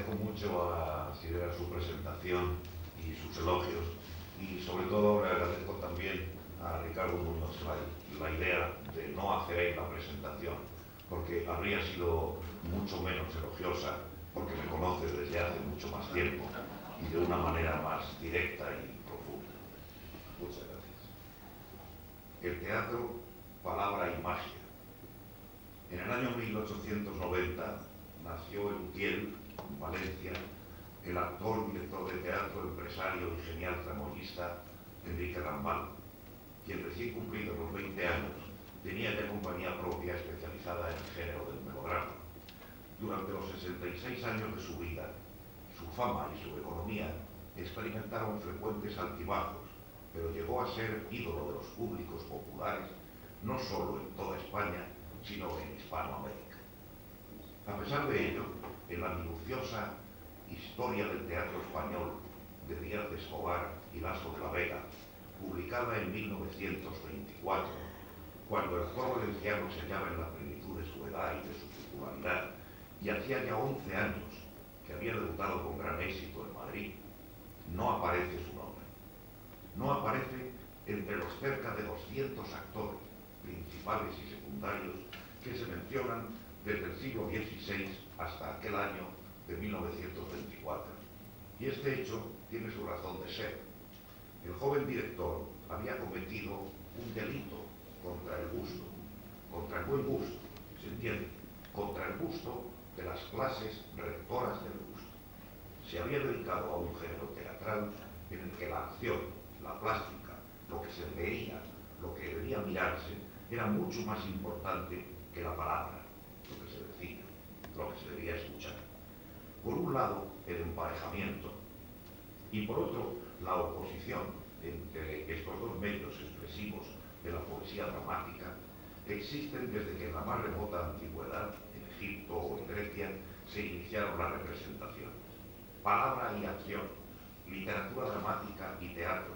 agradezco mucho a Sirera su presentación y sus elogios, y sobre todo le agradezco también a Ricardo Muñoz la idea de no hacer la presentación, porque habría sido mucho menos elogiosa, porque me conoce desde hace mucho más tiempo y de una manera más directa y profunda. Muchas gracias. El teatro, palabra y magia. En el año 1890 nació en Utiel, Valencia, el actor, director de teatro, empresario y genial tramoyista Enrique Rambal, quien recién cumplidos los 20 años tenía ya compañía propia especializada en el género del melodrama. Durante los 66 años de su vida, su fama y su economía experimentaron frecuentes altibajos, pero llegó a ser ídolo de los públicos populares, no solo en toda España, sino en Hispanoamérica. A pesar de ello, en la minuciosa Historia del Teatro Español de Díaz de Escobar y Lasso de la Vega, publicada en 1924, cuando el actor valenciano se hallaba en la plenitud de su edad y de su popularidad, y hacía ya 11 años que había debutado con gran éxito en Madrid, no aparece su nombre. No aparece entre los cerca de 200 actores, principales y secundarios, que se mencionan desde el siglo XVI hasta aquel año de 1924. Y este hecho tiene su razón de ser. El joven director había cometido un delito contra el gusto, contra el buen gusto, ¿se entiende? Contra el gusto de las clases rectoras del gusto. Se había dedicado a un género teatral en el que la acción, la plástica, lo que se veía, lo que debía mirarse, era mucho más importante que la palabra, lo que se decía, lo que se debía escuchar. Por un lado, el emparejamiento, y por otro, la oposición entre estos dos medios expresivos de la poesía dramática existen desde que en la más remota antigüedad, en Egipto o en Grecia, se iniciaron las representaciones. Palabra y acción, literatura dramática y teatro,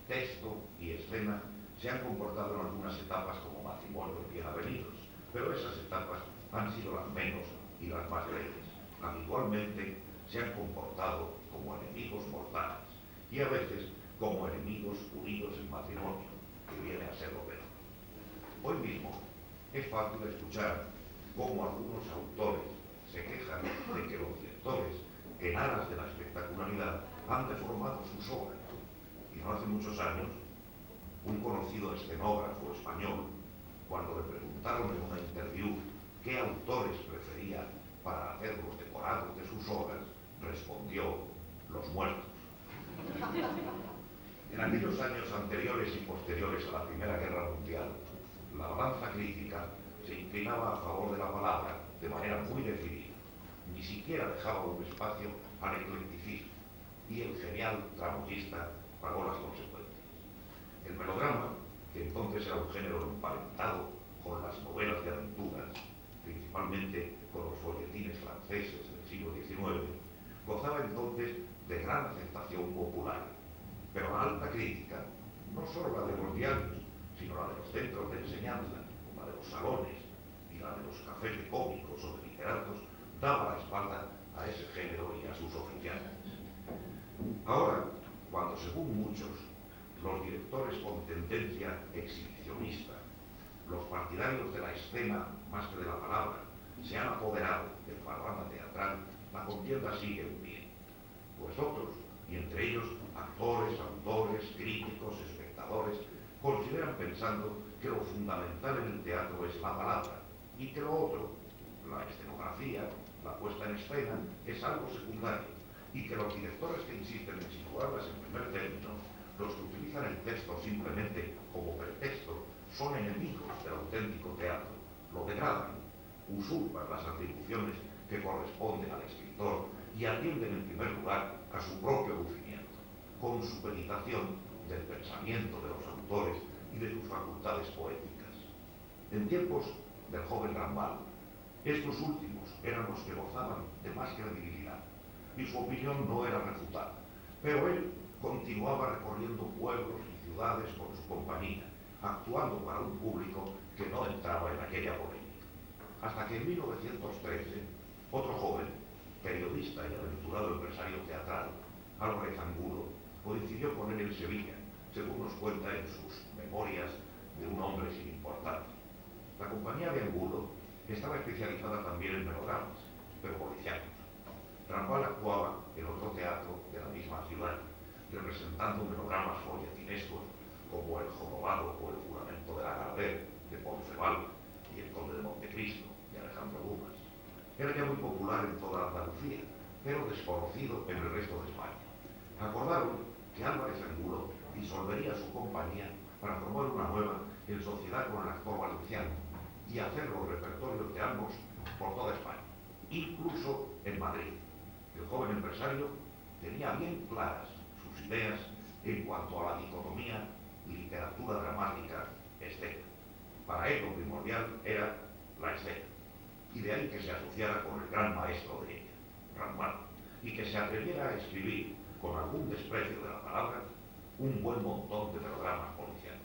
texto y escena se han comportado en algunas etapas como matrimonios bien avenidos, pero esas etapas han sido las menos y las más breves. Habitualmente se han comportado como enemigos mortales y a veces como enemigos unidos en matrimonio, que viene a ser lo peor. Hoy mismo es fácil escuchar cómo algunos autores se quejan de que los directores, en aras de la espectacularidad, han deformado sus obras. Y no hace muchos años, un conocido escenógrafo español, cuando le preguntaron en una interview qué autores prefería para hacer los decorados de sus obras, respondió: los muertos. En aquellos años anteriores y posteriores a la Primera Guerra Mundial, la balanza crítica se inclinaba a favor de la palabra de manera muy decidida. Ni siquiera dejaba un espacio al eclecticismo, y el genial tramoyista pagó las consecuencias. El melodrama, que entonces era un género emparentado con las novelas de aventuras, principalmente con los folletines franceses del siglo XIX, gozaba entonces de gran aceptación popular. Pero la alta crítica, no solo la de los diarios, sino la de los centros de enseñanza, la de los salones y la de los cafés de cómicos o de literatos, daba la espalda a ese género y a sus oficiales. Ahora, cuando según muchos, los directores con tendencia exhibicionista, los partidarios de la escena más que de la palabra, se han apoderado del panorama teatral, la contienda sigue en pie. Pues otros, y entre ellos actores, autores, críticos, espectadores, consideran pensando que lo fundamental en el teatro es la palabra y que lo otro, la escenografía, la puesta en escena, es algo secundario, y que los directores que insisten en situarlas en primer término, los que utilizan el texto simplemente como pretexto, son enemigos del auténtico teatro, lo degradan, usurpan las atribuciones que corresponden al escritor y atienden en primer lugar a su propio lucimiento, con supeditación del pensamiento de los autores y de sus facultades poéticas. En tiempos del joven Rambal, estos últimos eran los que gozaban de más credibilidad, y su opinión no era refutada, pero él continuaba recorriendo pueblos y ciudades con su compañía, actuando para un público que no entraba en aquella polémica. Hasta que en 1913, otro joven, periodista y aventurero, coincidió con él en Sevilla, según nos cuenta en sus memorias de un hombre sin importancia. La compañía de Angulo estaba especializada también en melodramas, pero policiales. Rambal actuaba en otro teatro de la misma ciudad, representando melodramas folletinescos como El jorobado o El juramento de la Gardel, de Ponceval, y El conde de Montecristo, de Alejandro Dumas. Era ya muy popular en toda Andalucía, pero desconocido en el resto de España. Acordaron que Álvarez Angulo disolvería su compañía para formar una nueva en sociedad con el actor valenciano y hacer los repertorios de ambos por toda España, incluso en Madrid. El joven empresario tenía bien claras sus ideas en cuanto a la dicotomía literatura dramática-escena. Para él lo primordial era la escena, y de ahí que se asociara con el gran maestro de ella, Rambal, y que se atreviera a escribir, con algún desprecio de la palabra, un buen montón de melodramas policiales.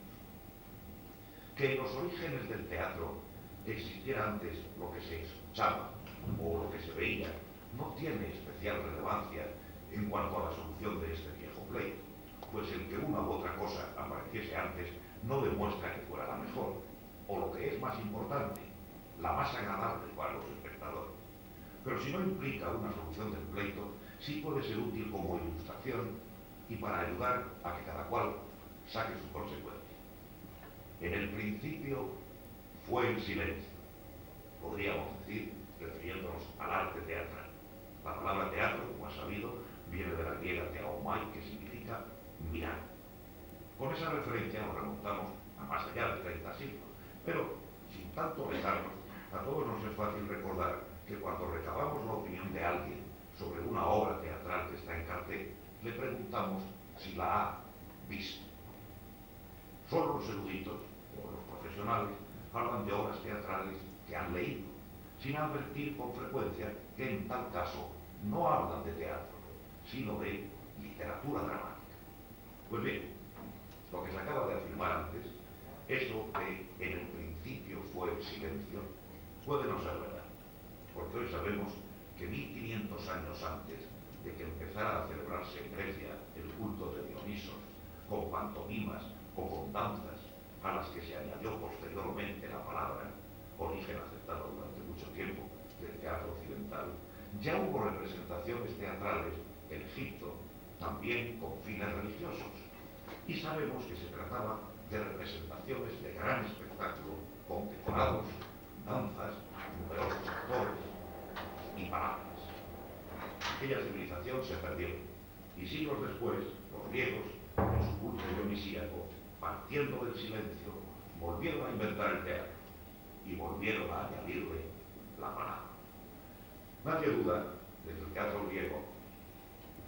Que en los orígenes del teatro existiera antes lo que se escuchaba o lo que se veía, no tiene especial relevancia en cuanto a la solución de este viejo pleito, pues el que una u otra cosa apareciese antes no demuestra que fuera la mejor, o lo que es más importante, la más agradable para los espectadores. Pero si no implica una solución del pleito, sí puede ser útil como ilustración y para ayudar a que cada cual saque su consecuencia. En el principio fue el silencio, podríamos decir, refiriéndonos al arte teatral. La palabra teatro, como ha sabido, viene de la griega teaomai, que significa mirar. Con esa referencia nos remontamos a más allá de 30 siglos, pero sin tanto alejarnos, a todos nos es fácil recordar que cuando recabamos la opinión de alguien sobre una obra teatral que está en cartel, le preguntamos si la ha visto. Solo los eruditos, o los profesionales, hablan de obras teatrales que han leído, sin advertir con frecuencia que en tal caso no hablan de teatro, sino de literatura dramática. Pues bien, lo que se acaba de afirmar antes, eso que en el principio fue el silencio, puede no ser verdad, porque hoy sabemos que 1500 años antes de que empezara a celebrarse en Grecia el culto de Dionisos, con pantomimas o con danzas, a las que se añadió posteriormente la palabra, origen aceptado durante mucho tiempo del teatro occidental, ya hubo representaciones teatrales en Egipto, también con fines religiosos, y sabemos que se trataba de representaciones de gran espectáculo, con decorados, danzas, numerosos actores y palabras. Aquella civilización se perdió, y siglos después, los griegos, en su culto dionisíaco, partiendo del silencio, volvieron a inventar el teatro y volvieron a añadirle la palabra. Nadie duda de que el teatro griego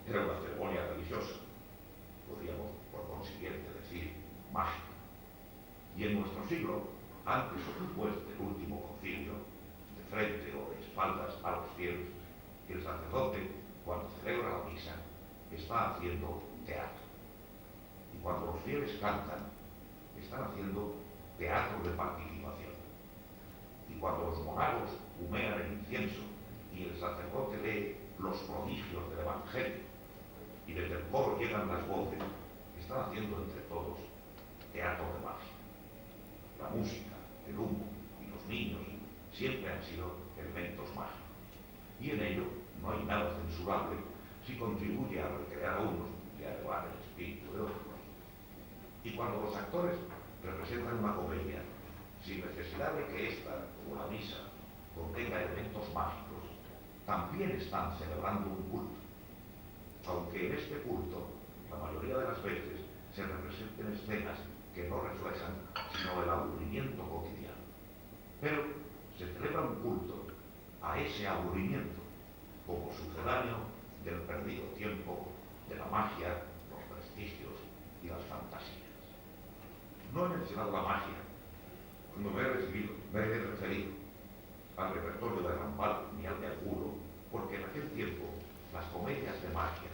era una ceremonia religiosa, podríamos por consiguiente decir mágica. Y en nuestro siglo, antes o después del último concilio, de frente o de espaldas a los fieles, el sacerdote, cuando celebra la misa, está haciendo teatro. Y cuando los fieles cantan, están haciendo teatro de participación. Y cuando los monagos humean el incienso y el sacerdote lee los prodigios del Evangelio y desde el coro llegan las voces, están haciendo entre todos teatro de magia. La música, el humo y los niños siempre han sido elementos mágicos. Y en ello no hay nada censurable si contribuye a recrear a unos y a elevar el espíritu de otros. Y cuando los actores representan una comedia, sin necesidad de que ésta, como la misa, contenga elementos mágicos, también están celebrando un culto. Aunque en este culto, la mayoría de las veces, se representen escenas que no reflejan sino el aburrimiento cotidiano. Pero se celebra un culto a ese aburrimiento, como sucedáneo del perdido tiempo, de la magia, los prestigios y las fantasías. No he mencionado la magia cuando me he referido al repertorio de Rambal ni al de Angulo, porque en aquel tiempo las comedias de magia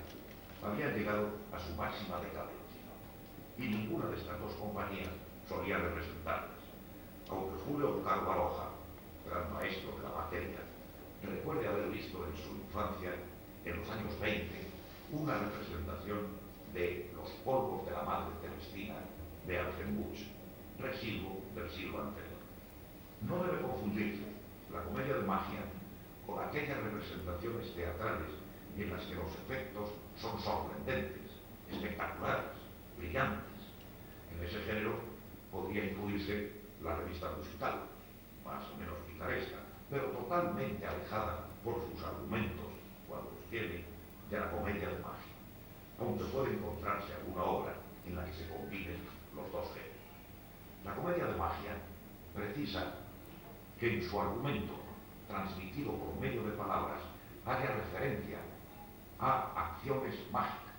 habían llegado a su máxima decadencia y ninguna de estas dos compañías solía representarlas, aunque Julio Carlo Baroja, gran maestro de la materia, recuerde haber visto en su infancia, en los años 20, una representación de Los polvos de la madre Celestina de Alfred Buch, residuo del siglo anterior. No debe confundirse la comedia de magia con aquellas representaciones teatrales en las que los efectos son sorprendentes, espectaculares, brillantes. En ese género podría incluirse la revista musical, más o menos picaresca, pero totalmente alejada por sus argumentos, cuando los tiene, de la comedia de magia, aunque puede encontrarse alguna obra en la que se combinen los dos géneros. La comedia de magia precisa que en su argumento, transmitido por medio de palabras, haya referencia a acciones mágicas,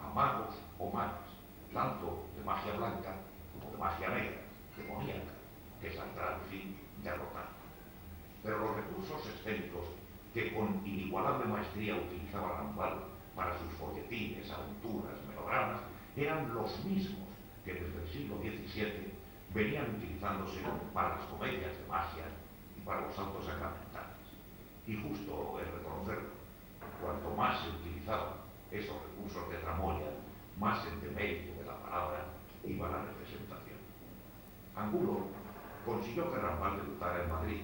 a magos o magas, tanto de magia blanca como de magia negra, demoníaca, que saldrá al fin derrotada. Pero los recursos escénicos que con inigualable maestría utilizaba Rambal para sus folletines, aventuras, melodramas, eran los mismos que desde el siglo XVII venían utilizándose para las comedias de magia y para los santos sacramentales. Y justo es reconocerlo, cuanto más se utilizaban esos recursos de tramoya, más en demérito de la palabra iba la representación. Angulo consiguió que Rambal debutara en Madrid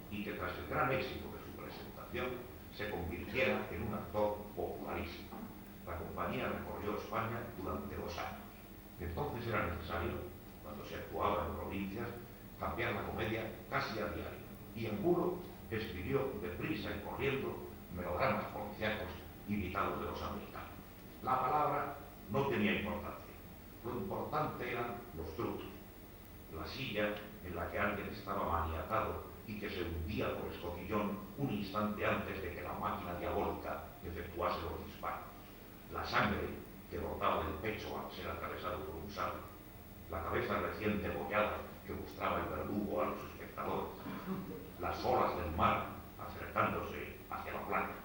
y que tras el gran éxito de su presentación se convirtiera en un actor popularísimo. La compañía recorrió España durante 2 años. Entonces era necesario, cuando se actuaba en provincias, cambiar la comedia casi a diario. Y Angulo escribió deprisa y corriendo melodramas policíacos imitados de los americanos. La palabra no tenía importancia. Lo importante eran los trucos. La silla en la que alguien estaba maniatado y que se hundía por escotillón un instante antes de que la máquina diabólica efectuase los disparos. La sangre que brotaba del pecho al ser atravesado por un sable. La cabeza recién degollada que mostraba el verdugo a los espectadores. Las olas del mar acercándose hacia la playa.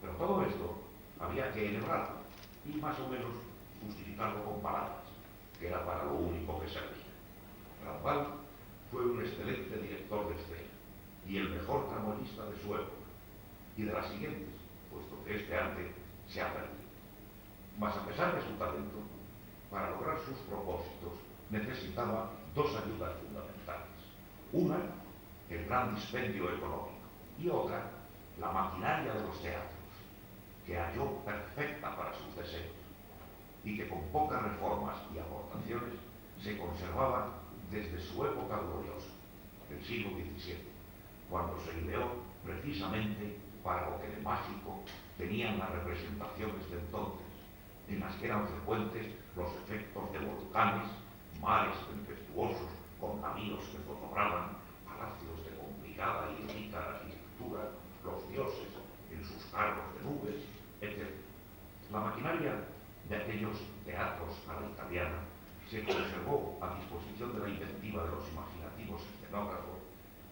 Pero todo esto había que enhebrarlo y más o menos justificarlo con palabras, que era para lo único que servía. Rambal fue un excelente director de escena y el mejor tramoyista de su época y de las siguientes, puesto que este arte se ha perdido. Mas a pesar de su talento, para lograr sus propósitos necesitaba 2 ayudas fundamentales. Una, el gran dispendio económico, y otra, la maquinaria de los teatros, que halló perfecta para sus deseos y que con pocas reformas y aportaciones se conservaba desde su época gloriosa, del siglo XVII, cuando se ideó precisamente para lo que de mágico tenían las representaciones de entonces, en las que eran frecuentes los efectos de volcanes, mares tempestuosos con navíos que zozobraban, palacios de complicada y rica arquitectura, los dioses en sus carros de nubes, etc. La maquinaria de aquellos teatros a la italiana se conservó a disposición de la inventiva de los imaginativos escenógrafos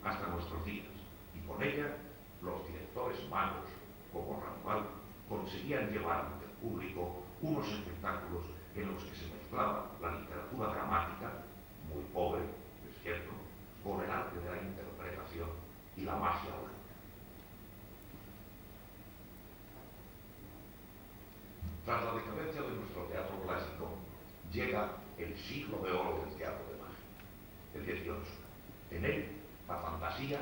hasta nuestros días, y con ella los directores magos, como Rambal, conseguían llevar ante el público unos espectáculos en los que se mezclaba la literatura dramática, muy pobre, es cierto, con el arte de la interpretación y la magia blanca. Tras la decadencia de nuestro teatro clásico, llega el siglo de oro del teatro de magia, el XVIII. En él, la fantasía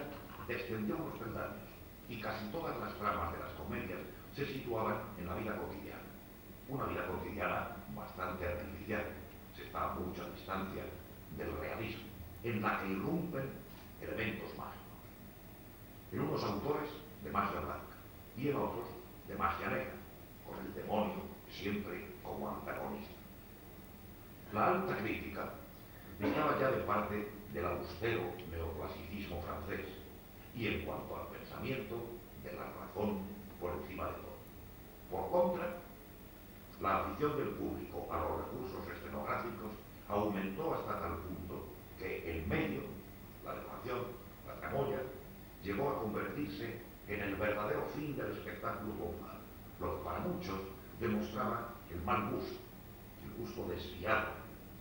descendió unos peldaños y casi todas las tramas de las comedias se situaban en la vida cotidiana. Una vida cotidiana bastante artificial, se está a mucha distancia del realismo, en la que irrumpen elementos mágicos. En unos autores de magia blanca y en otros de magia negra, con el demonio siempre como antagonista. La alta crítica estaba ya de parte del austero neoclasicismo francés y en cuanto al pensamiento, de la razón por encima de todo. Por contra, la afición del público a los recursos escenográficos aumentó hasta tal punto que el medio, la decoración, la tramoya, llegó a convertirse en el verdadero fin del espectáculo popular, lo que para muchos demostraba el mal gusto, el gusto desviado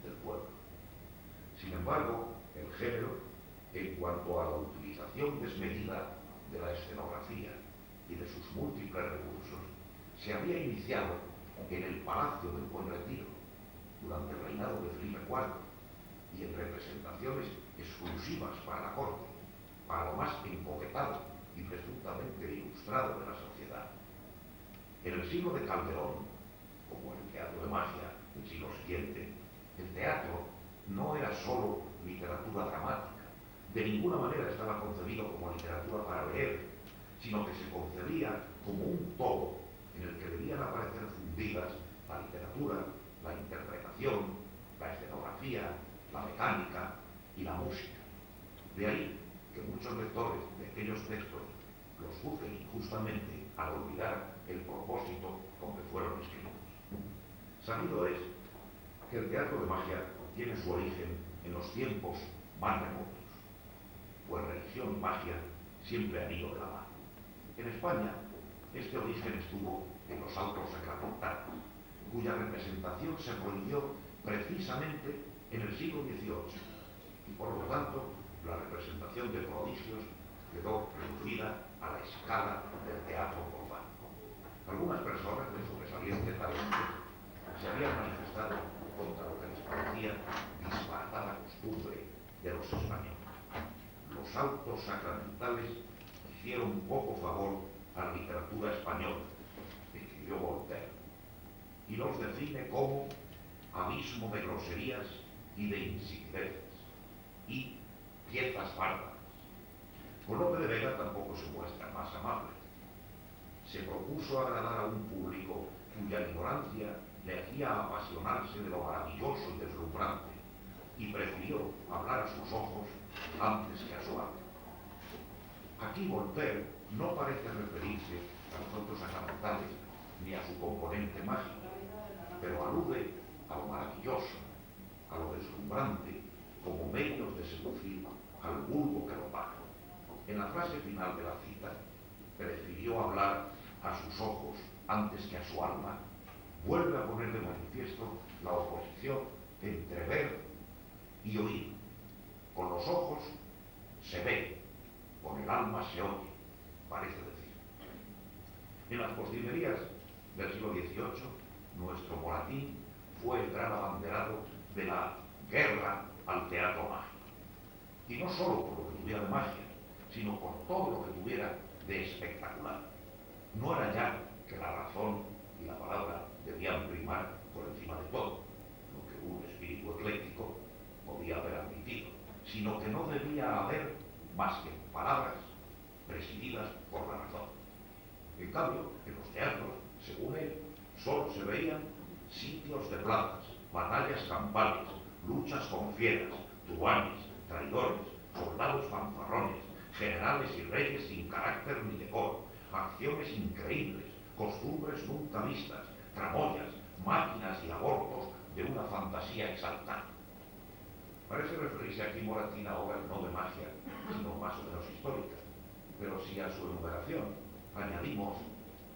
del pueblo. Sin embargo, el género, en cuanto a la utilización desmedida de la escenografía y de sus múltiples recursos, se había iniciado en el Palacio del Buen Retiro durante el reinado de Felipe IV y en representaciones exclusivas para la corte, para lo más encoquetado y presuntamente ilustrado de la sociedad. En el siglo de Calderón, como en el teatro de magia del siglo siguiente, el teatro no era solo literatura dramática, de ninguna manera estaba concebido como literatura para leer, sino que se concebía como un todo en el que debían aparecer fundidas la literatura, la interpretación, la escenografía, la mecánica y la música. De ahí que muchos lectores de aquellos textos los juzguen injustamente al olvidar el propósito con que fueron escritos. Sabido es que el teatro de magia tiene su origen en los tiempos más remotos, pues religión y magia siempre han ido de la mano. En España, este origen estuvo en los autos sacramentales, cuya representación se prohibió precisamente en el siglo XVIII, y por lo tanto la representación de prodigios quedó reducida a la escala del teatro profano. Algunas personas de sobresaliente talento se habían manifestado contra lo que les parecía disparatada costumbre de los españoles. Los autos sacramentales hicieron poco favor a la literatura española, escribió Voltaire, y los define como abismo de groserías y de insipideces y piezas bárbaras. Con Lope de Vega tampoco se muestra más amable. Se propuso agradar a un público cuya ignorancia le hacía apasionarse de lo maravilloso y deslumbrante, y prefirió hablar a sus ojos antes que a su alma. Aquí Voltaire no parece referirse a los autos sacramentales ni a su componente mágico, pero alude a lo maravilloso, a lo deslumbrante, como medios de seducir al vulgo que lo paga. En la frase final de la cita, prefirió hablar a sus ojos antes que a su alma, vuelve a poner de manifiesto la oposición entre ver y oír. Con los ojos se ve, con el alma se oye, parece decir. En las postrimerías del siglo XVIII, nuestro Moratín fue el gran abanderado de la guerra al teatro mágico. Y no solo por lo que tuviera de magia, sino por todo lo que tuviera de espectacular. No era ya que la razón y la palabra debían primar por encima de todo, lo que un espíritu ecléctico podía haber admitido, sino que no debía haber más que palabras presididas por la razón. En cambio, en los teatros, según él, solo se veían sitios de plazas, batallas campales, luchas con fieras, truhanes, traidores, soldados fanfarrones, generales y reyes sin carácter ni decoro, acciones increíbles, costumbres nunca vistas, tramoyas, máquinas y abortos de una fantasía exaltada. Parece referirse aquí Moratín a obras no de magia, sino más o menos históricas, pero si a su enumeración añadimos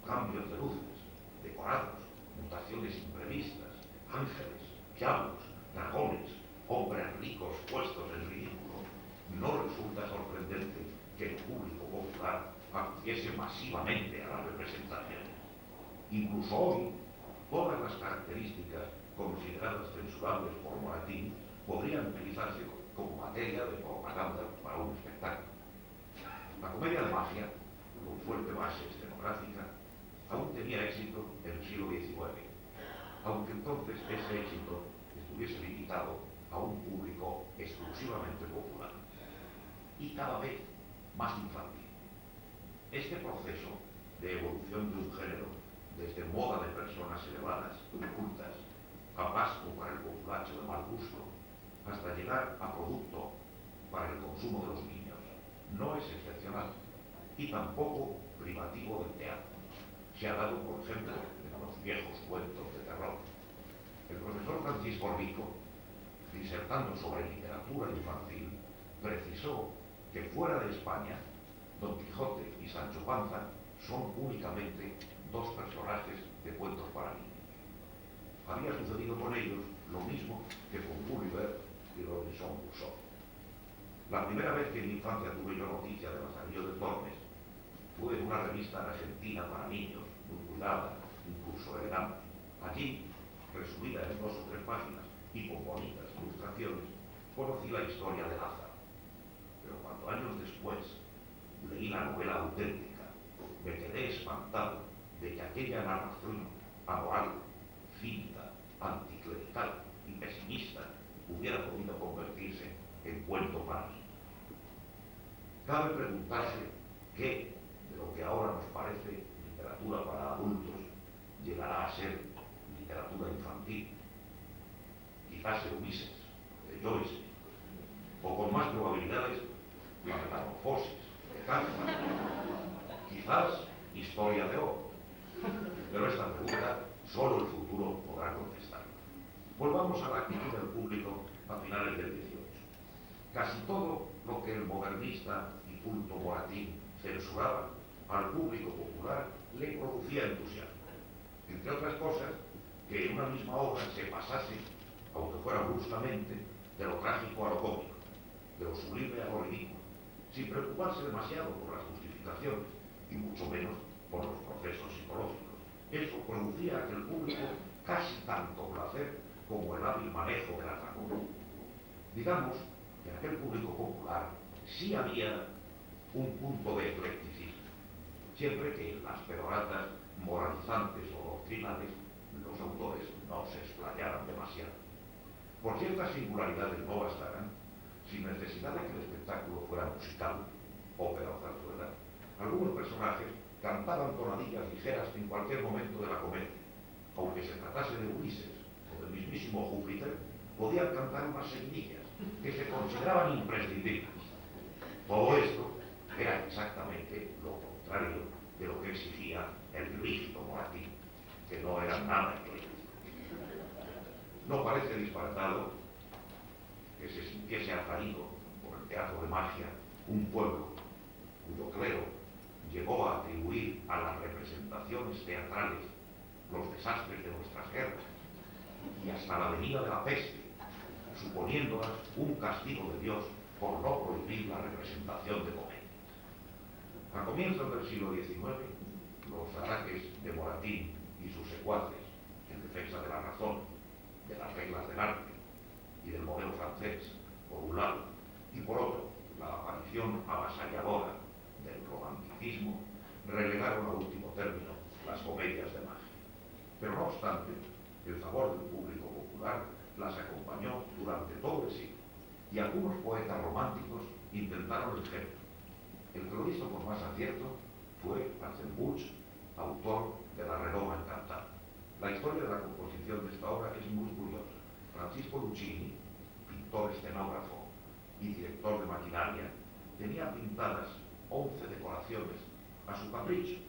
cambios de luces, decorados, mutaciones imprevistas, ángeles, diablos, dragones, hombres ricos puestos en ridículo, no resulta sorprendente que el público popular acudiese masivamente a las representaciones. Incluso hoy, todas las características consideradas censurables por Moratín podrían utilizarse como materia de propaganda para un espectáculo. La comedia de magia, con fuerte base escenográfica, aún tenía éxito en el siglo XIX, aunque entonces ese éxito estuviese limitado a un público exclusivamente popular y cada vez más infantil. Este proceso de evolución de un género, desde moda de personas elevadas y cultas, a pasto para el populacho de mal gusto, hasta llegar a producto para el consumo de los niños, no es excepcional y tampoco privativo del teatro. Se ha dado, por ejemplo, en los viejos cuentos de terror. El profesor Francisco Rico, disertando sobre literatura infantil, precisó que fuera de España, Don Quijote y Sancho Panza son únicamente dos personajes de cuentos para niños. Había sucedido con ellos lo mismo que con Gulliver y Robinson Crusoe. La primera vez que en mi infancia tuve yo noticia de los anillos de Tormes fue en una revista argentina para niños, muy cuidada, incluso elegante. Allí, resumida en 2 o 3 páginas y con bonitas ilustraciones, conocí la historia de Lázaro. Pero cuando años después leí la novela auténtica, me quedé espantado de que aquella narración amoral, cínica, anticlerical y pesimista hubiera podido convertirse en cuento para mí. Cabe preguntarse qué de lo que ahora nos parece literatura para adultos llegará a ser literatura infantil. Quizás el Ulises, de Joyce, o con más probabilidades, la Metamorfosis, de Kafka, quizás Historia de oro. Pero esta pregunta solo el futuro podrá contestar. Volvamos a la actitud del público a finales del 18. Casi todo lo que el modernista y culto Moratín censuraba al público popular le producía entusiasmo. Entre otras cosas, que en una misma obra se pasase, aunque fuera bruscamente, de lo trágico a lo cómico, de lo sublime a lo ridículo, sin preocuparse demasiado por las justificaciones y mucho menos por los procesos psicológicos. Eso producía aquel público casi tanto placer como el hábil manejo de la trama. Digamos que en aquel público popular sí había un punto de eclecticismo, siempre que en las peroratas moralizantes o doctrinales los autores no se explayaran demasiado. Por ciertas singularidades no bastarán, sin necesidad de que el espectáculo fuera musical, ópera o zarzuela, algunos personajes cantaban tonadillas ligeras en cualquier momento de la comedia. Aunque se tratase de Ulises o del mismísimo Júpiter, podían cantar unas seguidillas que se consideraban imprescindibles. Todo esto era exactamente lo contrario de lo que exigía el rígido Moratín, que no era nada ecléctico. No parece disparatado que se sintiese atraído por el teatro de magia un pueblo cuyo clero llegó a atribuir a las representaciones teatrales los desastres de nuestras guerras y hasta la venida de la peste, suponiéndolas un castigo de Dios por no prohibir la representación de comedias. A comienzos del siglo XIX, los ataques de Moratín y sus secuaces en defensa de la razón, de las reglas del arte y del modelo francés, por un lado, y por otro, la aparición avasalladora del romanticismo, relegaron a último término las comedias de magia. Pero no obstante, el favor del público popular las acompañó durante todo el siglo, y algunos poetas románticos intentaron el género. El que lo hizo con más acierto fue Arzenbuch, autor de La Redoma Encantada. La historia de la composición de esta obra es muy curiosa. Francisco Luchini, pintor escenógrafo y director de maquinaria, tenía pintadas 11 decoraciones a su capricho,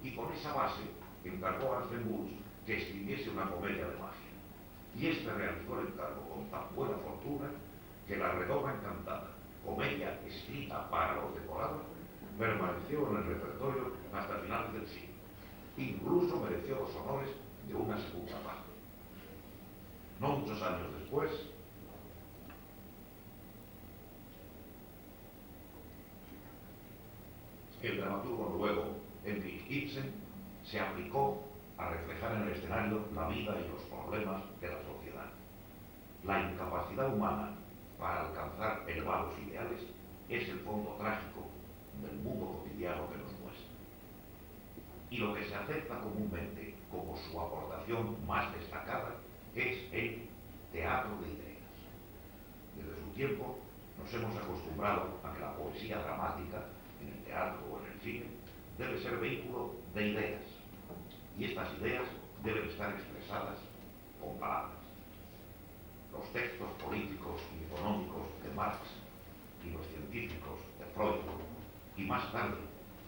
y con esa base encargó a Arzenbuch que escribiese una comedia de magia. Y este realizó el encargo con tan buena fortuna que La Redoma Encantada, comedia escrita para los decorados, permaneció en el repertorio hasta finales del siglo. Incluso mereció los honores de una segunda parte. No muchos años después, el dramaturgo noruego Henrik Ibsen se aplicó a reflejar en el escenario la vida y los problemas de la sociedad. La incapacidad humana para alcanzar elevados ideales es el fondo trágico del mundo cotidiano que nos muestra. Y lo que se acepta comúnmente como su aportación más destacada es el teatro de ideas. Desde su tiempo nos hemos acostumbrado a que la poesía dramática, en el teatro o en el cine, debe ser vehículo de ideas, y estas ideas deben estar expresadas con palabras. Los textos políticos y económicos de Marx y los científicos de Freud, y más tarde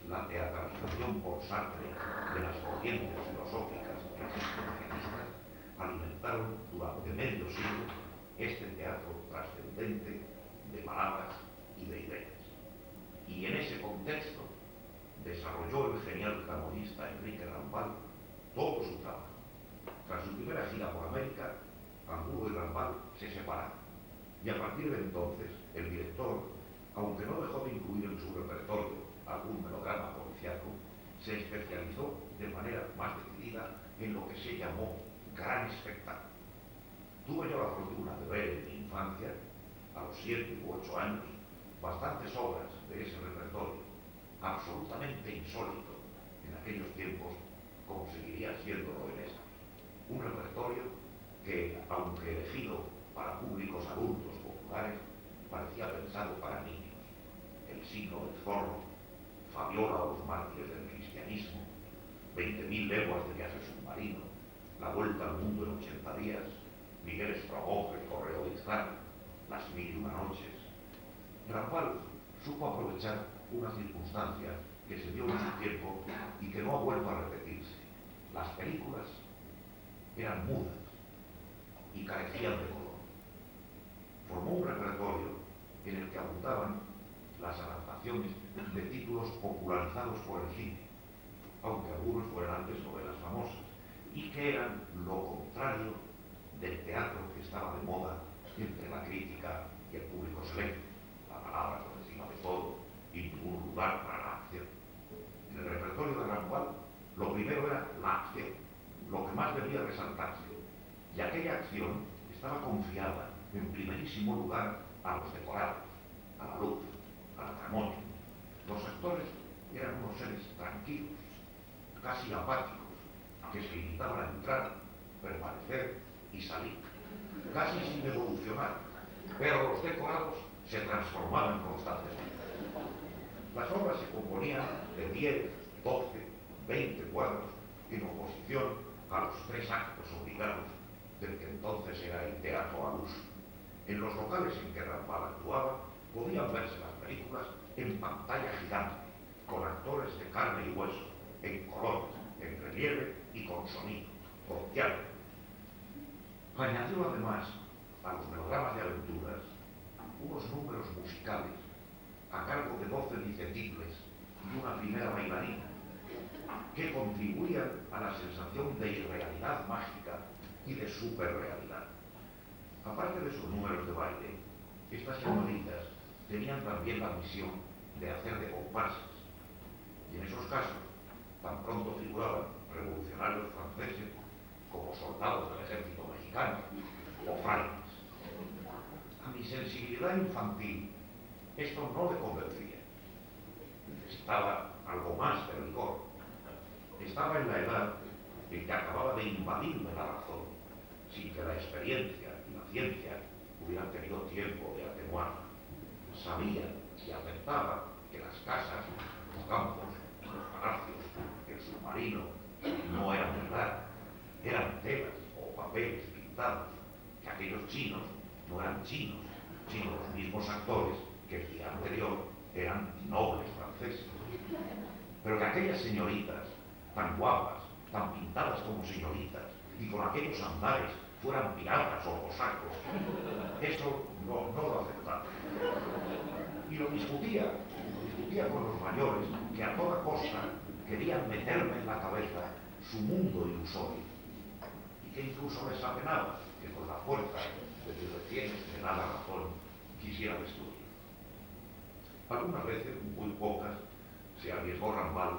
la teatralización por Sartre de las corrientes filosóficas existencialistas, alimentaron durante medio siglo este teatro trascendente de palabras y de ideas. Y en ese contexto desarrolló el genial camorrista Enrique Rambal todo su trabajo. Tras su primera gira por América, Angulo y Rambal se separaron, y a partir de entonces el director, aunque no dejó de incluir en su repertorio algún melodrama policíaco, se especializó de manera más decidida en lo que se llamó gran espectáculo. Tuve yo la fortuna de ver en mi infancia, a los 7 u 8 años, bastantes obras de ese repertorio, absolutamente insólito en aquellos tiempos, como seguiría siéndolo en estos. Un repertorio que, aunque elegido para públicos adultos populares, parecía pensado para niños. El signo del zorro, Fabiola o los mártires del cristianismo, 20.000 leguas de viaje submarino, La vuelta al mundo en 80 días, Miguel Strogoff, El correo de Izar, Las mil y una noches. Rambal supo aprovechar una circunstancia que se dio en su tiempo y que no ha vuelto a repetirse. Las películas eran mudas y carecían de color. Formó un repertorio en el que abundaban las adaptaciones de títulos popularizados por el cine, aunque algunos fueran antes novelas famosas, y que eran lo contrario del teatro que estaba de moda entre la crítica y el público selecto, la palabra por encima de todo y ningún lugar para la acción. En el repertorio de Rambal, lo primero era la acción, lo que más debía resaltarse, y aquella acción estaba confiada en primerísimo lugar a los decorados, a la luz, a la tramoya. Los actores eran unos seres tranquilos, casi apáticos, que se limitaban a entrar, permanecer y salir, casi sin evolucionar, pero los decorados se transformaban constantemente. Las obras se componían de 10, 12, 20 cuadros en oposición a los 3 actos obligados del que entonces era el teatro al uso. En los locales en que Rambal actuaba podían verse las películas en pantalla gigante, con actores de carne y hueso, en color, en relieve y con sonido, con diálogo. Añadió además a los melodramas de aventuras unos números musicales a cargo de 12 discípulos y una primera bailarina, que contribuían a la sensación de irrealidad mágica y de superrealidad. Aparte de sus números de baile, estas señoritas tenían también la misión de hacer de comparsas, y en esos casos tan pronto figuraban revolucionarios franceses como soldados del ejército mexicano o frailes. A mi sensibilidad infantil esto no le convencía. Necesitaba algo más de rigor. Estaba en la edad en que acababa de invadirme la razón, sin que la experiencia y la ciencia hubieran tenido tiempo de atenuarla. Sabía y aceptaba que las casas, los campos, los palacios, el submarino, no eran verdad, eran telas o papeles pintados, que aquellos chinos no eran chinos, sino los mismos actores que el día anterior eran nobles franceses. Pero que aquellas señoritas, tan guapas, tan pintadas como señoritas, y con aquellos andares fueran piratas o cosacos, eso no lo aceptaba. Y lo discutía con los mayores, que a toda costa querían meterme en la cabeza su mundo ilusorio, y que incluso les apenaba que con la fuerza de mi recién estrenada razón quisieran estudiar. Algunas veces, muy pocas, se arriesgó Rambal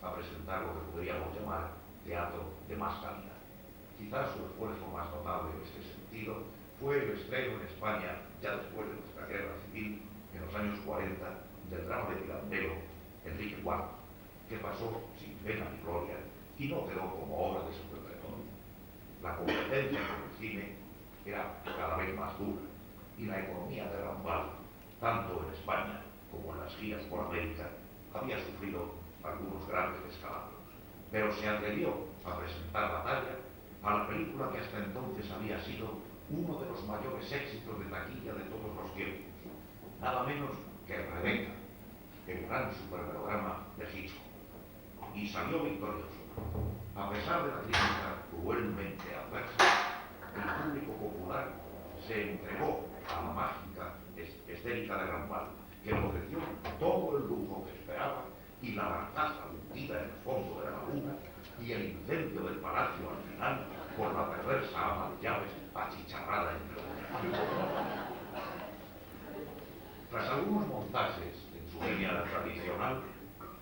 a presentar lo que podríamos llamar teatro de más calidad. Quizás su esfuerzo más notable en este sentido fue el estreno en España, ya después de nuestra guerra civil, en los años 40, del drama de Pirandello, Enrique IV, que pasó sin pena ni gloria y no quedó como obra de su repertorio. La competencia con el cine era cada vez más dura y la economía de Rambal, tanto en España como en las giras por América, había sufrido algunos grandes descalabros, pero se atrevió a presentar la talla a la película que hasta entonces había sido uno de los mayores éxitos de taquilla de todos los tiempos, nada menos que Rebeca, el gran supermelodrama de Hitchcock, y salió victorioso. A pesar de la crítica cruelmente adversa, el público popular se entregó a la mágica estética de Rambal, que le ofreció todo el lujo que esperaba y la barcaza hundida en el fondo de la laguna y el incendio del palacio al final por la perversa ama de llaves achicharrada entre los. Tras algunos montajes en su línea tradicional,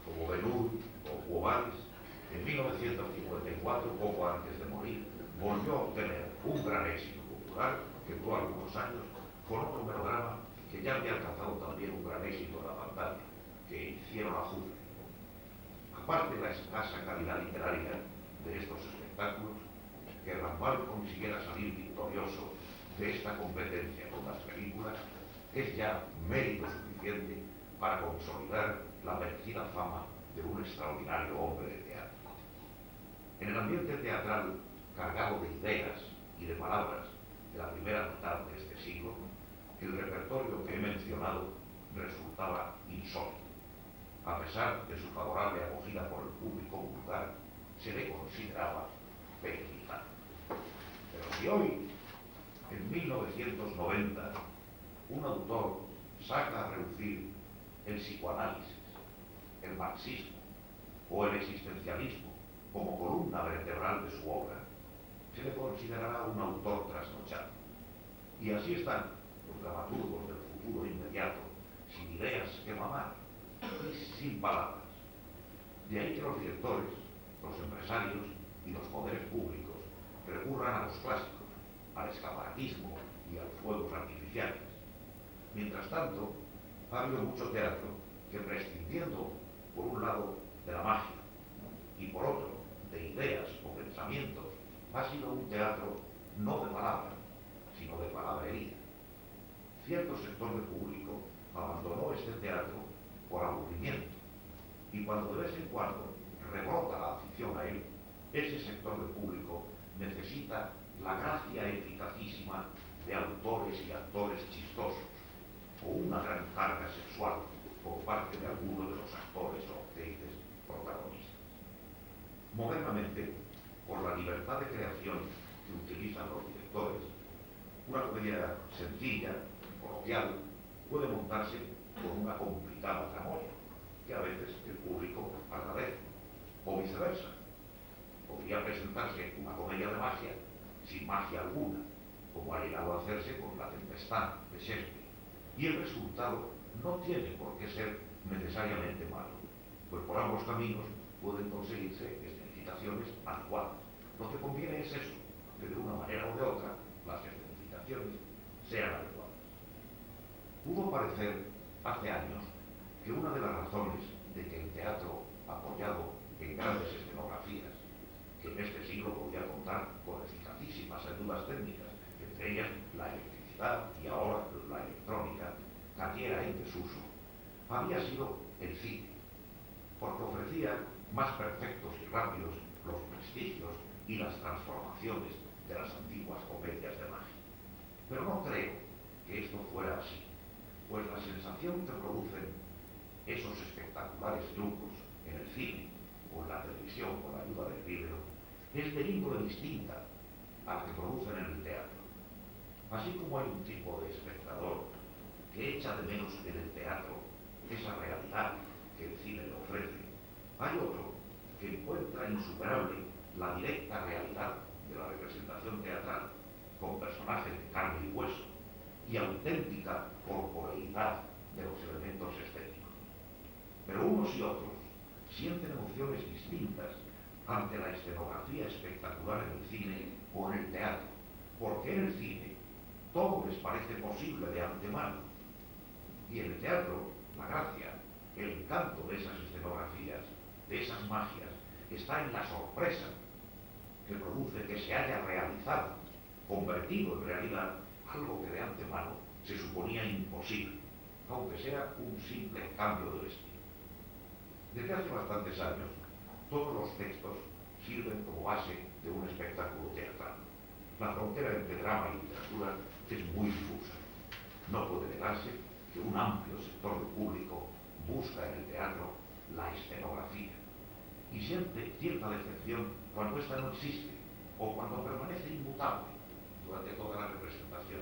como Ben-Hur o Hugo Valls, en 1954, poco antes de morir, volvió a obtener un gran éxito popular que duró algunos años con otro melodrama que ya había alcanzado también un gran éxito en la pantalla, que hicieron a Júpiter. Aparte de la escasa calidad literaria de estos espectáculos, que Rambal consiguiera salir victorioso de esta competencia con las películas es ya mérito suficiente para consolidar la merecida fama de un extraordinario hombre de teatro. En el ambiente teatral cargado de ideas y de palabras de la primera mitad de este siglo, el repertorio que he mencionado resultaba insólito. A pesar de su favorable acogida por el público vulgar, se le consideraba pequeñita. Pero si hoy, en 1990, un autor saca a relucir el psicoanálisis, el marxismo o el existencialismo como columna vertebral de su obra, se le considerará un autor trasnochado. Y así están los dramaturgos del futuro inmediato, sin ideas que mamar y sin palabras. De ahí que los directores, los empresarios y los poderes públicos recurran a los clásicos, al escaparatismo y a los fuegos artificiales. Mientras tanto, ha habido mucho teatro que, prescindiendo por un lado de la magia y por otro de ideas o pensamientos, ha sido un teatro no de palabra, sino de palabrería. Cierto sector del público abandonó este teatro por aburrimiento, y cuando de vez en cuando rebrota la afición a él, ese sector del público necesita la gracia eficacísima de autores y actores chistosos, o una gran carga sexual por parte de alguno de los actores o actrices protagonistas. Modernamente, por la libertad de creación que utilizan los directores, una comedia sencilla, coloquial, puede montarse con una complicada tramoya, que a veces el público agradece, o viceversa. Podría presentarse una comedia de magia sin magia alguna, como ha llegado a hacerse con La Tempestad de Shakespeare, y el resultado no tiene por qué ser necesariamente malo, pues por ambos caminos pueden conseguirse escenificaciones adecuadas. Lo que conviene es eso, que de una manera o de otra las escenificaciones sean adecuadas. Pudo parecer hace años que una de las razones de que el teatro apoyado en grandes escenografías, que en este siglo podía contar con eficacísimas ayudas técnicas, entre ellas la electricidad y ahora la electrónica, cayera en desuso, había sido el cine, porque ofrecía más perfectos y rápidos los prestigios y las transformaciones de las antiguas comedias de magia. Pero no creo que esto fuera así, pues la sensación que producen esos espectaculares trucos en el cine o en la televisión con la ayuda del vídeo es de índole distinta a la que producen en el teatro. Así como hay un tipo de espectador que echa de menos en el teatro esa realidad que el cine le ofrece, hay otro que encuentra insuperable la directa realidad de la representación teatral, con personajes de carne y hueso y auténtica corporeidad de los elementos estéticos. Pero unos y otros sienten emociones distintas ante la escenografía espectacular en el cine o en el teatro, porque en el cine todo les parece posible de antemano, y en el teatro la gracia, el encanto de esas escenografías, de esas magias, está en la sorpresa que produce que se haya realizado, convertido en realidad, algo que de antemano se suponía imposible, aunque sea un simple cambio de estilo. Desde hace bastantes años, todos los textos sirven como base de un espectáculo teatral. La frontera entre drama y literatura es muy difusa. No puede negarse que un amplio sector del público busca en el teatro la escenografía y siente cierta decepción cuando ésta no existe o cuando permanece inmutable durante toda la representación.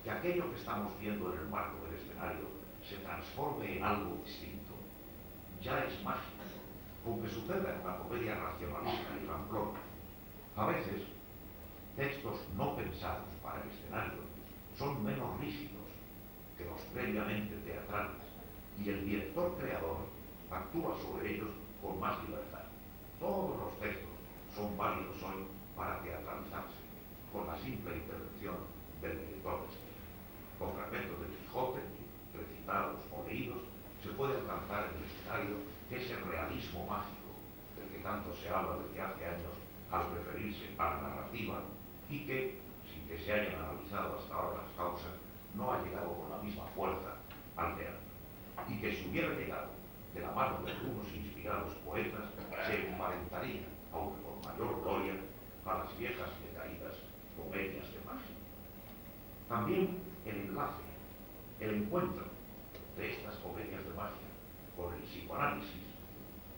Que aquello que estamos viendo en el marco del escenario se transforme en algo distinto ya es mágico, aunque suceda en una comedia racionalista y ramplona. A veces, textos no pensados para el escenario son menos rígidos que los previamente teatrales, y el director creador actúa sobre ellos con más libertad. Todos los textos son válidos hoy para teatralizarse, con la simple intervención del director de escena. Con fragmentos del Quijote, recitados o leídos, se puede alcanzar en el escenario ese realismo mágico del que tanto se habla desde hace años al referirse a la narrativa y que, sin que se hayan analizado hasta ahora las causas, no ha llegado con la misma fuerza al teatro. Y que si hubiera llegado de la mano de algunos inspirados poetas, se emparentaría, aunque con mayor gloria, a las viejas y decaídas comedias de magia. También el enlace, el encuentro de estas comedias de magia con el psicoanálisis,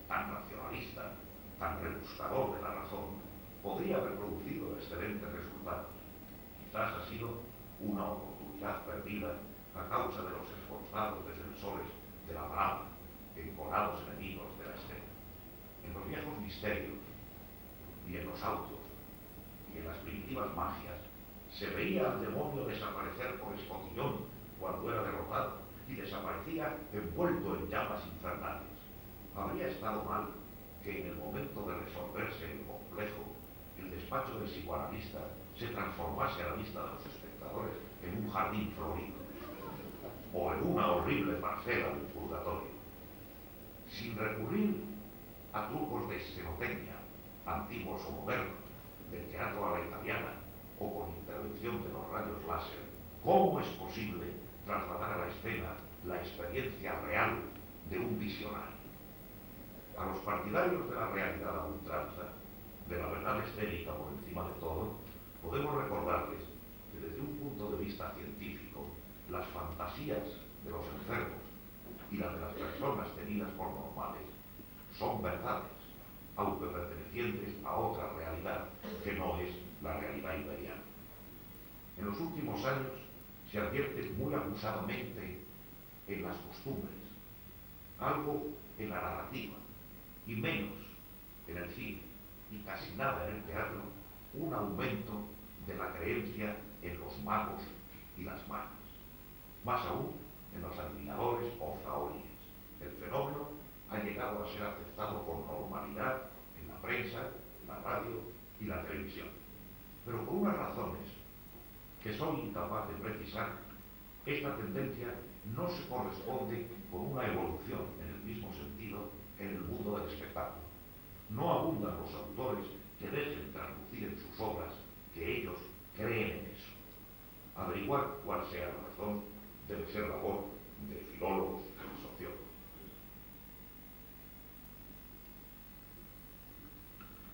tan racionalista, tan rebuscador de la razón, podría haber producido excelentes resultados. Quizás ha sido una oportunidad perdida a causa de los esforzados defensores de la palabra, enconados enemigos de la escena. En los viejos misterios y en los autos y en las primitivas magias se veía al demonio desaparecer por escotillón cuando era derrotado y desaparecía envuelto en llamas infernales. Habría estado mal que en el momento de resolverse el complejo, el despacho del psicoanalista se transformase a la vista de los espectadores en un jardín florido o en una horrible parcela del purgatorio. Sin recurrir a trucos de escenotecnia, antiguos o modernos, del teatro a la italiana o con intervención de los rayos láser, ¿cómo es posible trasladar a la escena la experiencia real de un visionario? A los partidarios de la realidad a ultranza, de la verdad escénica por encima de todo, podemos recordarles que desde un punto de vista científico, las fantasías de los enfermos y las de las personas tenidas por normales son verdades, aunque pertenecientes a otra realidad que no es la realidad imperial. En los últimos años se advierte muy abusadamente en las costumbres, algo en la narrativa y menos en el cine y casi nada en el teatro, un aumento de la creencia en los magos y las magas. Más aún en los adivinadores o fraoríes. El fenómeno ha llegado a ser aceptado con normalidad en la prensa, la radio y la televisión. Pero por unas razones que soy incapaz de precisar, esta tendencia no se corresponde con una evolución en el mismo sentido en el mundo del espectáculo. No abundan los autores que dejen traducir en sus obras que ellos creen en eso. Averiguar cuál sea la razón debe ser labor de filólogos y sociólogos.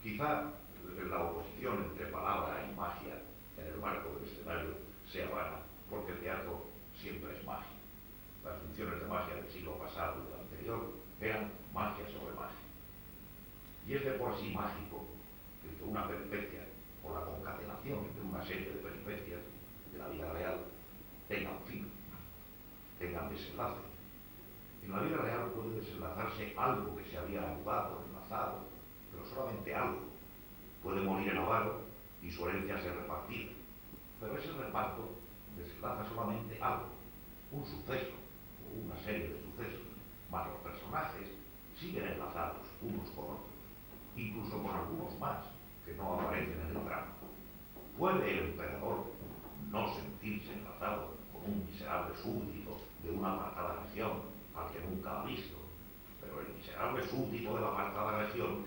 Quizá la oposición entre palabra y magia en el marco del escenario sea vana, porque el teatro siempre es magia. Las funciones de magia del siglo pasado y del anterior eran magia sobre magia. Y es de por sí mágico el que una peripecia o la concatenación de una serie de peripecias de la vida real tenga un fin, tengan desenlace. En la vida real puede desenlazarse algo que se había anudado, enlazado, pero solamente algo. Puede morir el avaro y su herencia ser repartida, pero ese reparto desenlaza solamente algo, un suceso o una serie de sucesos, más los personajes siguen enlazados unos con otros, incluso con algunos más que no aparecen en el drama. ¿Puede el emperador no sentirse enlazado con un miserable súbdito de una apartada región al que nunca ha visto? Pero el miserable súbdito de la apartada región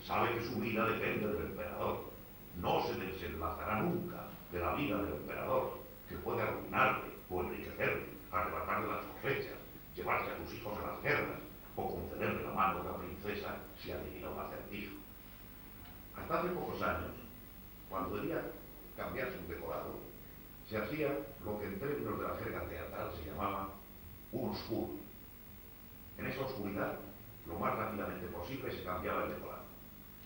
sabe que su vida depende del emperador. No se desenlazará nunca de la vida del emperador, que puede arruinarle o enriquecerle, arrebatarle las cosechas, llevarse a sus hijos a las guerras o concederle la mano a la princesa si adivina un acertijo. Hasta hace pocos años, cuando debía cambiarse un decorado, se hacía lo que en términos de la jerga teatral se llamaba un oscuro. En esa oscuridad, lo más rápidamente posible se cambiaba el decorado.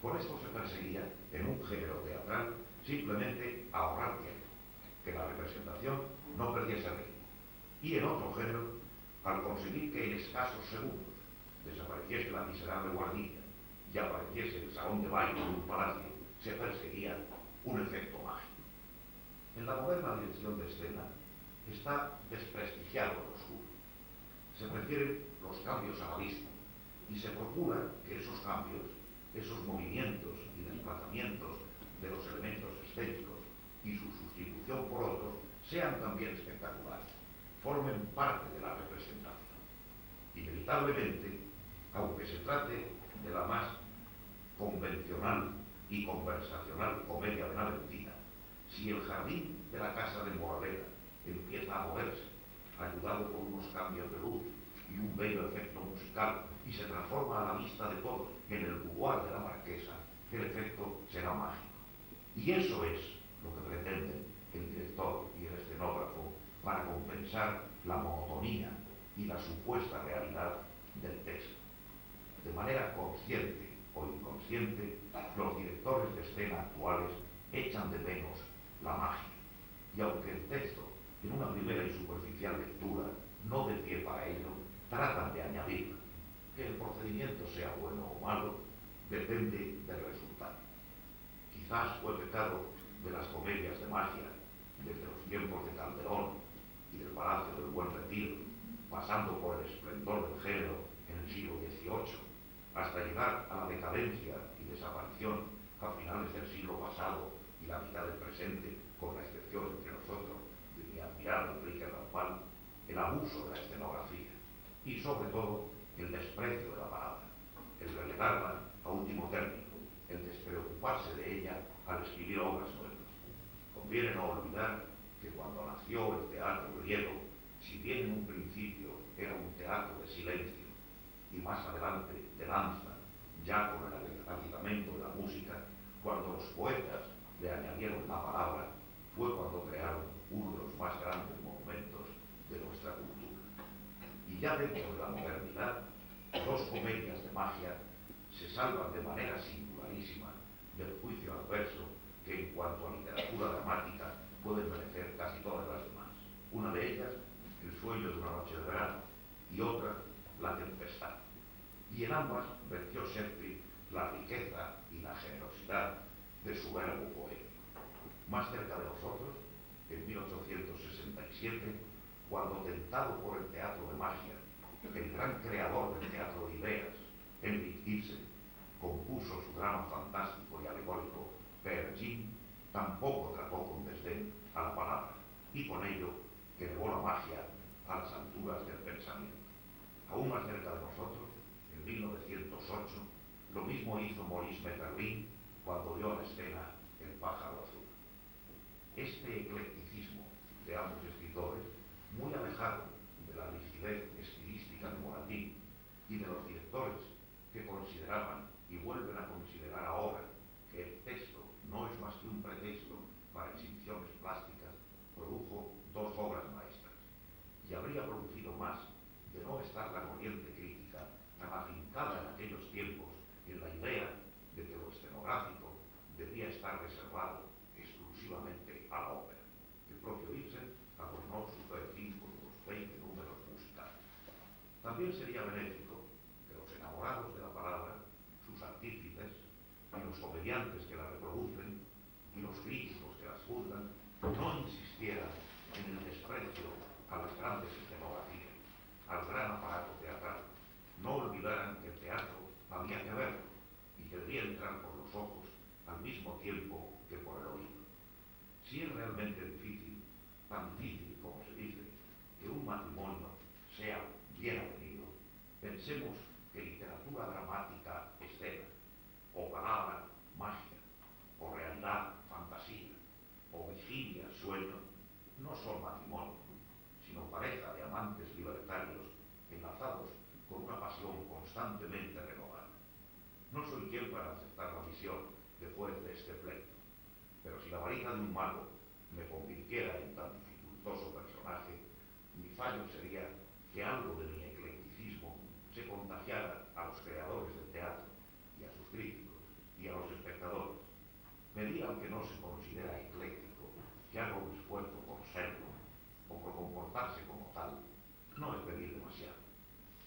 Con esto se perseguía, en un género teatral, simplemente ahorrar tiempo, que la representación no perdiese ritmo. Y en otro género, al conseguir que en escasos segundos desapareciese la miserable guardilla y apareciese el salón de baile de un palacio, se perseguía un efecto mágico. En la moderna dirección de escena está desprestigiado lo oscuro. Se prefieren los cambios a la vista, y se procura que esos cambios, esos movimientos y desplazamientos de los elementos estéticos y su sustitución por otros sean también espectaculares, formen parte de la representación. Inevitablemente, aunque se trate de la más convencional y conversacional comedia benaventina, si el jardín de la casa de Moraleda empieza a moverse, ayudado por unos cambios de luz y un bello efecto musical, y se transforma a la vista de todos en el boudoir de la marquesa, el efecto será mágico. Y eso es lo que pretenden el director y el escenógrafo para compensar la monotonía y la supuesta realidad del texto. De manera consciente o inconsciente, los directores de escena actuales echan de menos la magia. Y aunque el texto, en una primera y superficial lectura, no dé pie para ello, tratan de añadirla. Que el procedimiento sea bueno o malo depende del resultado. Quizás fue pecado de las comedias de magia desde los tiempos de Calderón y del Palacio del Buen Retiro, pasando por el esplendor del género en el siglo XVIII, hasta llegar a la decadencia y desaparición a finales del siglo pasado y la mitad del presente, con la excepción entre nosotros de mi admirado Enrique Rampal, el abuso de la escenografía y, sobre todo, el desprecio de la palabra, el relegarla a último término, el despreocuparse de ella al escribir obras nuevas. Conviene no olvidar que cuando nació el teatro griego, si bien en un principio era un teatro de silencio y más adelante de danza, ya con el aditamento de la música, cuando los poetas le añadieron la palabra, fue cuando crearon uno de los más grandes monumentos de nuestra cultura. Y ya dentro de la modernidad, dos comedias de magia se salvan de manera singularísima del juicio adverso que en cuanto a literatura dramática pueden merecer casi todas las demás. Una de ellas, El sueño de una noche de verano, y otra, La tempestad. Y en ambas vertió Shakespeare la riqueza y la generosidad de su verbo poético. Más cerca de nosotros, en 1867, cuando tentado por el teatro de magia, el gran creador del teatro de ideas, Henrik Ibsen, compuso su drama fantástico y alegórico Peer Gynt, tampoco trató con desdén a la palabra, y con ello elevó la magia a las alturas del pensamiento. Aún más cerca de nosotros, en 1908, lo mismo hizo Maurice Maeterlinck cuando dio a la escena El pájaro azul. Este eclecticismo de ambos escritores, muy alejado de la rigidez estilística de Moratín y de los directores que consideraban y vuelven a considerar ahora que el texto no es más que un pretexto para exhibiciones plásticas, produjo dos obras maestras. Y habría producido más de no estar la corriente crítica tan afincada en aquellos tiempos en la idea de que lo escenográfico debía estar reservado exclusivamente a la ópera. El propio Ibsen adornó su perfil con unos 20 números musicales. También sería benéfico que los enamorados de la palabra, sus artífices y los comediantes que la reproducen y los críticos que las juzgan no insistieran en el desprecio a las grandes escenografías, al gran aparato teatral. No olvidaran que el teatro había que verlo y que debía entrar por los ojos al mismo tiempo que por el oído. Si es realmente difícil, tan difícil como se dice, que un matrimonio sea bien avenido, pensemos que literatura dramática, escena, o palabra, magia, o realidad, fantasía, o vigilia, sueño, no son matrimonio, sino pareja de amantes libertarios enlazados con una pasión constantemente renovada. No soy quien para aceptar la misión de juez de este pleito, pero si la varita de un mago me convirtiera en tan dificultoso personaje, mi fallo sería que algo de mi eclecticismo se contagiara a los creadores del teatro y a sus críticos y a los espectadores. Pedir al que no se considera ecléctico que haga un esfuerzo por serlo o por comportarse como tal no es pedir demasiado.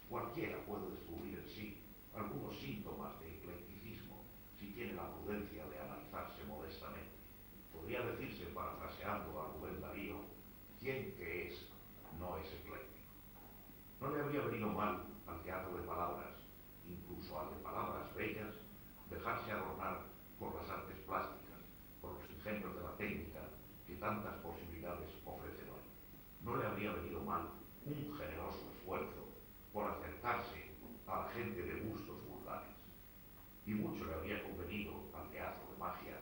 Cualquiera puede descubrir en sí algunos síntomas de eclecticismo si tiene la prudencia de analizarse modestamente. Podría decirse, parafraseando a Rubén Darío, quien que es no es ecléctico. No le habría venido mal al teatro de palabras tantas posibilidades ofrecen hoy. No le habría venido mal un generoso esfuerzo por acercarse a la gente de gustos vulgares. Y mucho le habría convenido al teatro de magia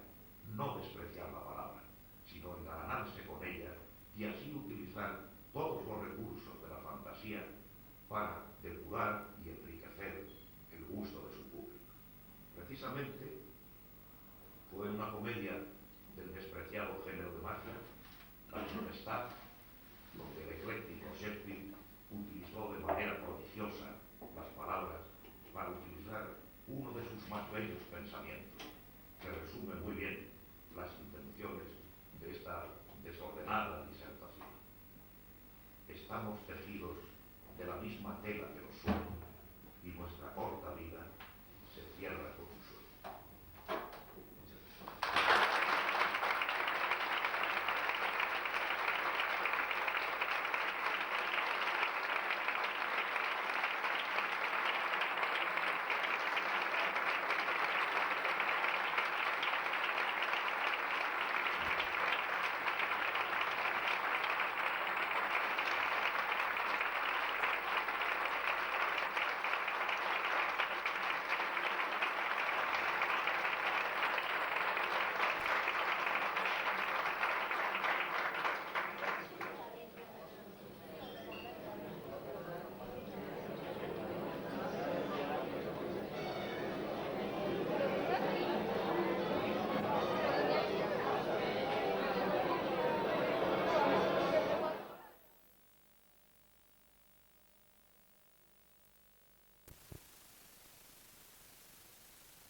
no despreciar la palabra, sino engalanarse con ella y así utilizar todos los recursos de la fantasía para depurar y enriquecer el gusto de su público. Precisamente fue una comedia del despreciado género de magia, La Tempestad, donde el ecléctico Shakespeare utilizó de manera prodigiosa las palabras para utilizar uno de sus más bellos pensamientos, que resume muy bien las intenciones de esta desordenada disertación. Estamos tejidos de la misma tela que